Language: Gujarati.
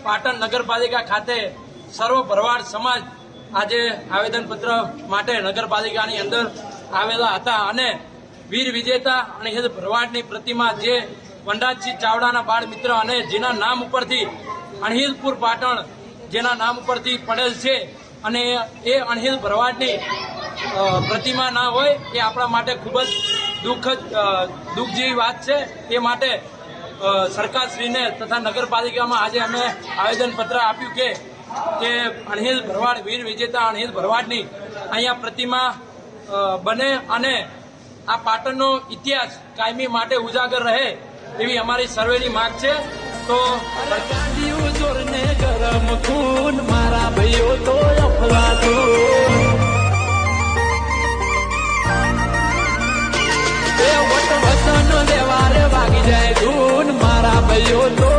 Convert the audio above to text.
પાટણ નગરપાલિકા ખાતે સર્વ ભરવાડ સમાજ આજે આવેદનપત્ર માટે નગરપાલિકાની અંદર આવેલા હતા અને વીર વિજેતા અણહિલ ભરવાડની પ્રતિમા જે વનરાજસિંહ ચાવડાના બાળ મિત્ર અને જેના નામ ઉપરથી અણહિલપુર પાટણ જેના નામ ઉપરથી પડેલ છે અને એ અણહિલ ભરવાડની પ્રતિમા ના હોય એ આપણા માટે ખૂબ જ દુઃખ જેવી વાત છે। એ માટે સરકારશ્રીને તથા નગરપાલિકામાં આજે અમે આવેદનપત્ર આપ્યું કે અણહિલ ભરવાડ વીર વિજેતા અણહિલ ભરવાડની અહીંયા પ્રતિમા બને અને આ પાટણનો ઇતિહાસ કાયમી માટે ઉજાગર રહે એવી અમારી સર્વેની માંગ છે। તો જોરને ગરમ ખૂન મારા ભાઈઓ તો વચન લેવારે વાગી જાય ધૂન મારા ભાઈઓ તો